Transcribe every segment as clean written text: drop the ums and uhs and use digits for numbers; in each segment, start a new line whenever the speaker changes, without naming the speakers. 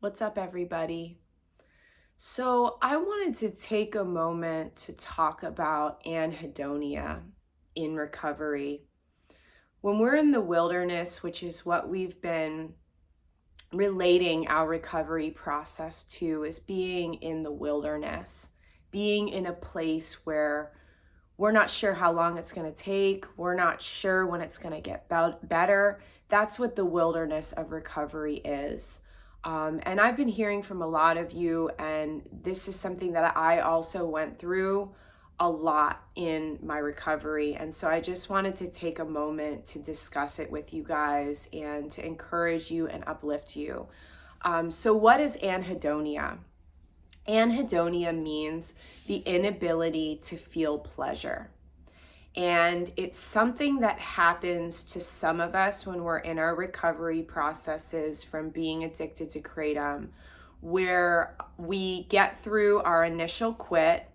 What's up, everybody? So, I wanted to take a moment to talk about anhedonia in recovery. When we're in the wilderness, which is what we've been relating our recovery process to, is being in the wilderness, being in a place where we're not sure how long it's going to take, we're not sure when it's going to get better. That's what the wilderness of recovery is. And I've been hearing from a lot of you, and this is something that I also went through a lot in my recovery. And so I just wanted to take a moment to discuss it with you guys and to encourage you and uplift you. So, what is anhedonia? Anhedonia means the inability to feel pleasure. And it's something that happens to some of us when we're in our recovery processes from being addicted to kratom, where we get through our initial quit.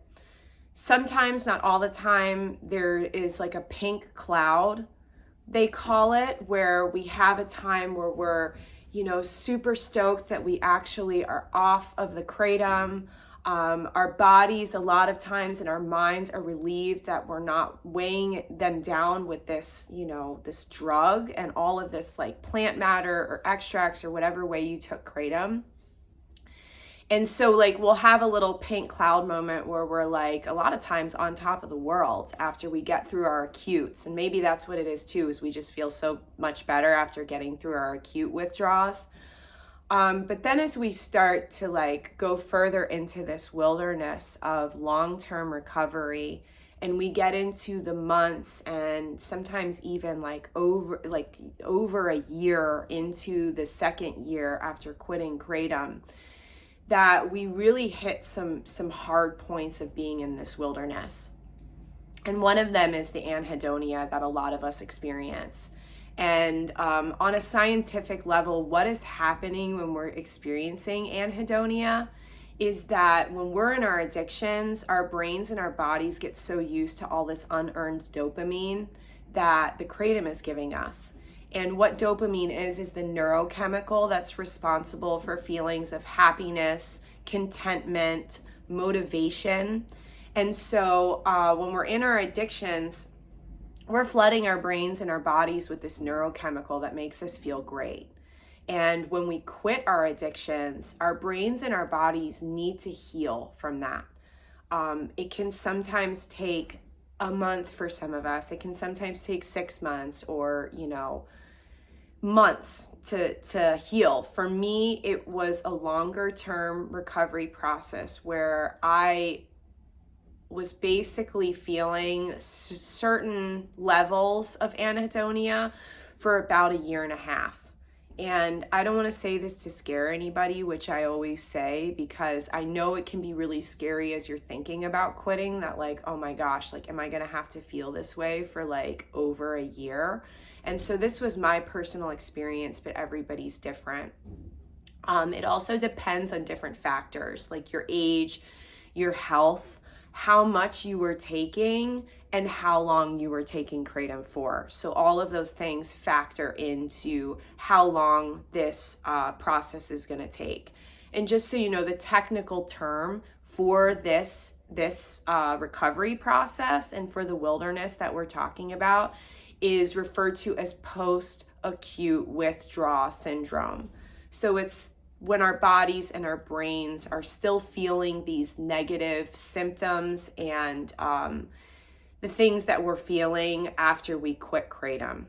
Sometimes, not all the time, there is like a pink cloud, they call it, where we have a time where we're, super stoked that we actually are off of the kratom. Our bodies, a lot of times, and our minds are relieved that we're not weighing them down with this, this drug and all of this like plant matter or extracts or whatever way you took kratom. And so, like, we'll have a little pink cloud moment where we're like a lot of times on top of the world after we get through our acutes. And maybe that's what it is too, is we just feel so much better after getting through our acute withdrawals. But then as we start to like go further into this wilderness of long-term recovery, and we get into the months and sometimes even like over a year into the second year after quitting kratom, that we really hit some hard points of being in this wilderness. And one of them is the anhedonia that a lot of us experience. And on a scientific level, what is happening when we're experiencing anhedonia is that when we're in our addictions, our brains and our bodies get so used to all this unearned dopamine that the kratom is giving us. And what dopamine is the neurochemical that's responsible for feelings of happiness, contentment, motivation. And so when we're in our addictions, we're flooding our brains and our bodies with this neurochemical that makes us feel great. And when we quit our addictions, our brains and our bodies need to heal from that. It can sometimes take a month for some of us. It can sometimes take 6 months or, months to heal. For me, it was a longer term recovery process where I was basically feeling certain levels of anhedonia for about a year and a half. And I don't want to say this to scare anybody, which I always say, because I know it can be really scary as you're thinking about quitting, that like, oh my gosh, like, am I going to have to feel this way for like over a year? And so this was my personal experience, but everybody's different. It also depends on different factors, like your age, your health, how much you were taking, and how long you were taking kratom for. So all of those things factor into how long this process is going to take. And just so you know, the technical term for this recovery process and for the wilderness that we're talking about is referred to as post-acute withdrawal syndrome. So it's when our bodies and our brains are still feeling these negative symptoms and the things that we're feeling after we quit kratom.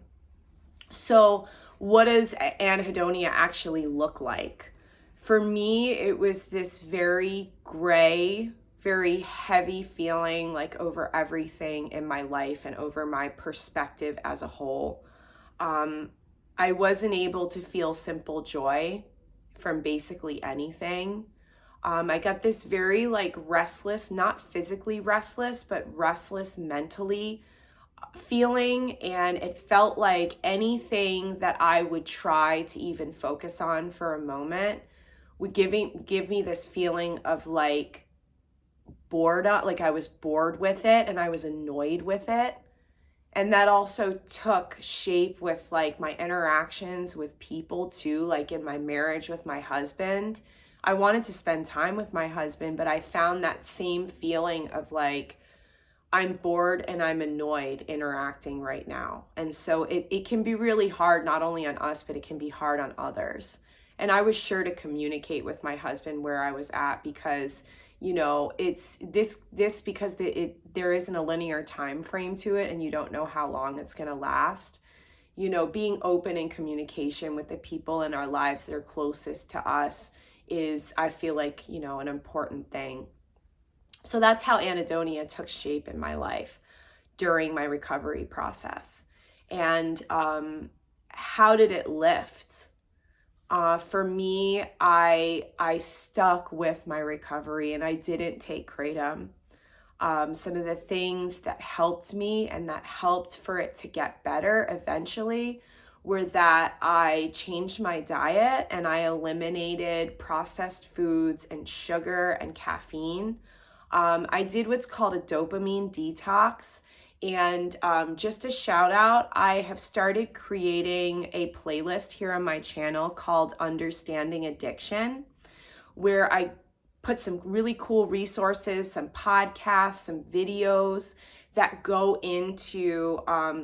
So what does anhedonia actually look like? For me, it was this very gray, very heavy feeling like over everything in my life and over my perspective as a whole. I wasn't able to feel simple joy from basically anything. I got this very like restless, not physically restless, but restless mentally feeling. And it felt like anything that I would try to even focus on for a moment would give me this feeling of like bored, like I was bored with it and I was annoyed with it. And that also took shape with like my interactions with people too, like in my marriage with my husband. I wanted to spend time with my husband, but I found that same feeling of like, I'm bored and I'm annoyed interacting right now. And so it can be really hard, not only on us, but it can be hard on others. And I was sure to communicate with my husband where I was at because, it's this because there isn't a linear time frame to it and you don't know how long it's going to last. Being open in communication with the people in our lives that are closest to us is, I feel like, an important thing. So that's how anhedonia took shape in my life during my recovery process. And how did it lift? For me, I stuck with my recovery and I didn't take kratom. Some of the things that helped me and that helped for it to get better eventually were that I changed my diet and I eliminated processed foods and sugar and caffeine. I did what's called a dopamine detox. And just a shout out, I have started creating a playlist here on my channel called Understanding Addiction, where I put some really cool resources, some podcasts, some videos that go into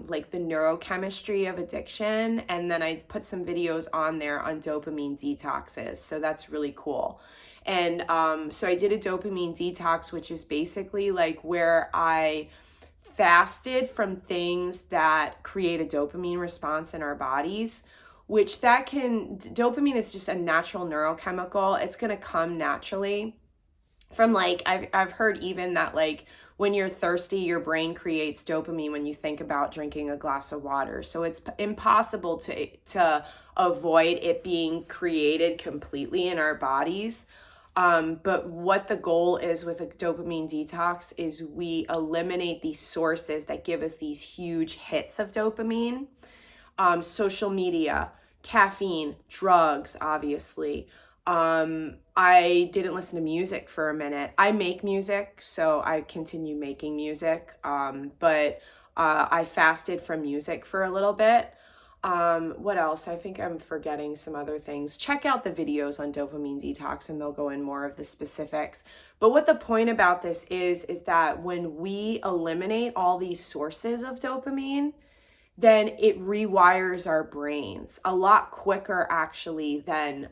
like the neurochemistry of addiction. And then I put some videos on there on dopamine detoxes. So that's really cool. And so I did a dopamine detox, which is basically like where I fasted from things that create a dopamine response in our bodies, which dopamine is just a natural neurochemical. It's going to come naturally from like, I've heard even that like when you're thirsty, your brain creates dopamine when you think about drinking a glass of water. So it's impossible to avoid it being created completely in our bodies. But what the goal is with a dopamine detox is we eliminate these sources that give us these huge hits of dopamine. Social media, caffeine, drugs, obviously. I didn't listen to music for a minute. I make music, so I continue making music. But I fasted from music for a little bit. What else? I think I'm forgetting some other things. Check out the videos on dopamine detox and they'll go in more of the specifics. But what the point about this is that when we eliminate all these sources of dopamine, then it rewires our brains a lot quicker actually than,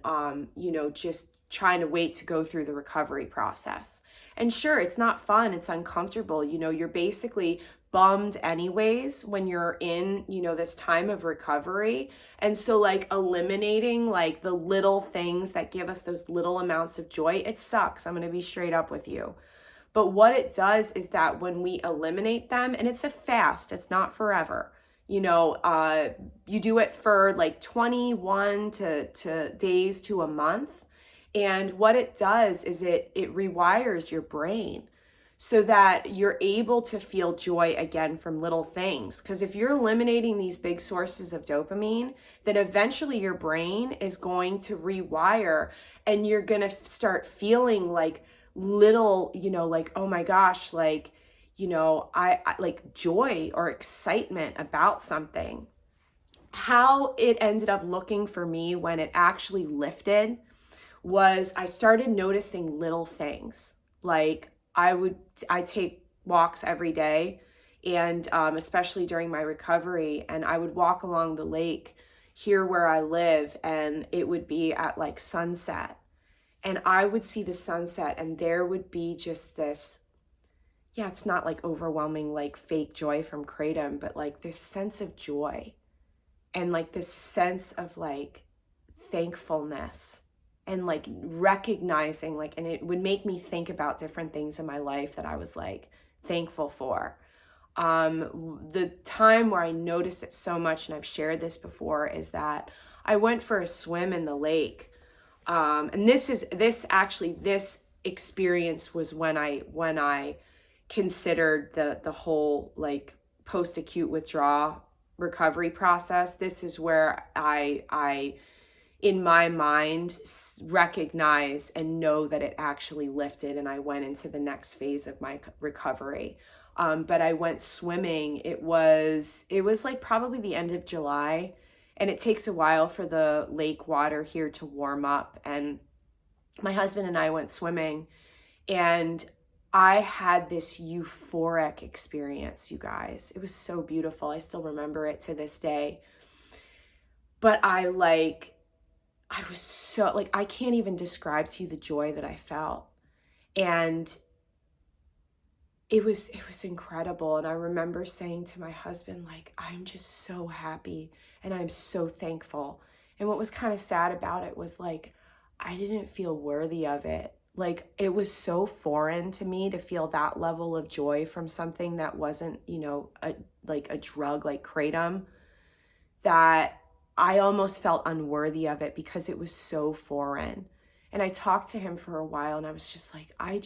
just trying to wait to go through the recovery process. And sure, it's not fun. It's uncomfortable. You're basically bummed anyways when you're in, this time of recovery. And so like eliminating like the little things that give us those little amounts of joy, it sucks. I'm going to be straight up with you. But what it does is that when we eliminate them, and it's a fast, it's not forever. You do it for like 21 to days to a month. And what it does is it rewires your brain so that you're able to feel joy again from little things. Because if you're eliminating these big sources of dopamine, then eventually your brain is going to rewire and you're going to start feeling like little, like, oh my gosh, like, I like joy or excitement about something. How it ended up looking for me when it actually lifted was I started noticing little things. Like I take walks every day, and especially during my recovery, and I would walk along the lake here where I live, and it would be at like sunset. And I would see the sunset, and there would be just this, yeah, it's not like overwhelming, like fake joy from kratom, but like this sense of joy and like this sense of like thankfulness and like recognizing like, and it would make me think about different things in my life that I was like thankful for. The time where I noticed it so much, and I've shared this before, is that I went for a swim in the lake. And this experience was when I considered the whole like post-acute withdrawal recovery process. This is where I in my mind recognize and know that it actually lifted and I went into the next phase of my recovery. But I went swimming. It was like probably the end of July, and it takes a while for the lake water here to warm up. And my husband and I went swimming, and I had this euphoric experience, you guys. It was so beautiful. I still remember it to this day. But I was so, like, I can't even describe to you the joy that I felt. And it was incredible. And I remember saying to my husband, like, I'm just so happy and I'm so thankful. And what was kind of sad about it was, like, I didn't feel worthy of it. Like, it was so foreign to me to feel that level of joy from something that wasn't, like a drug like kratom, that I almost felt unworthy of it because it was so foreign. And I talked to him for a while, and I was just like, I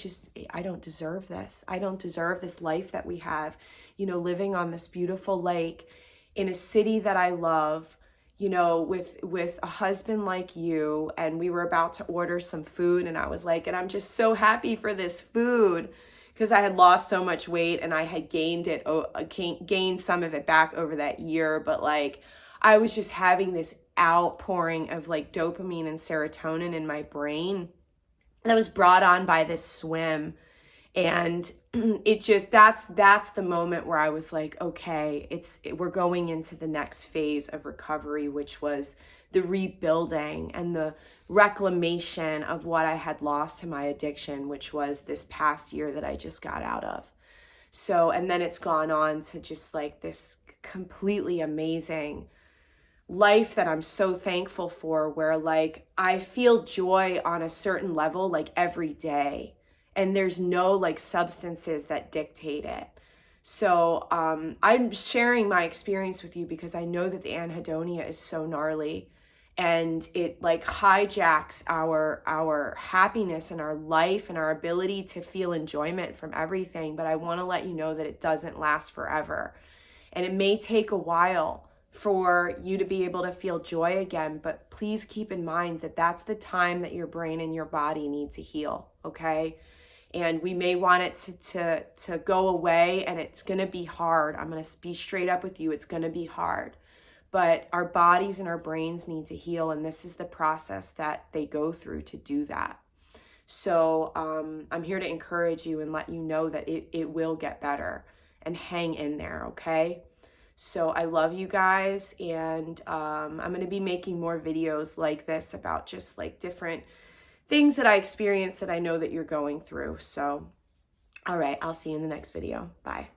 don't deserve this. I don't deserve this life that we have, living on this beautiful lake in a city that I love, with a husband like you. And we were about to order some food, and I was like, and I'm just so happy for this food, because I had lost so much weight and I had gained some of it back over that year. But like, I was just having this outpouring of like dopamine and serotonin in my brain that was brought on by this swim. And it just, that's the moment where I was like, okay, we're going into the next phase of recovery, which was the rebuilding and the reclamation of what I had lost to my addiction, which was this past year that I just got out of. So, and then it's gone on to just like this completely amazing life that I'm so thankful for, where like I feel joy on a certain level like every day, and there's no like substances that dictate it. So I'm sharing my experience with you because I know that the anhedonia is so gnarly, and it like hijacks our happiness and our life and our ability to feel enjoyment from everything. But I want to let you know that it doesn't last forever, and it may take a while for you to be able to feel joy again. But please keep in mind that that's the time that your brain and your body need to heal, okay? And we may want it to go away, and it's going to be hard. I'm going to be straight up with you. It's going to be hard. But our bodies and our brains need to heal, and this is the process that they go through to do that. So I'm here to encourage you and let you know that it will get better, and hang in there, okay? So I love you guys, and I'm going to be making more videos like this about just like different things that I experienced that I know that you're going through. So, all right, I'll see you in the next video. Bye.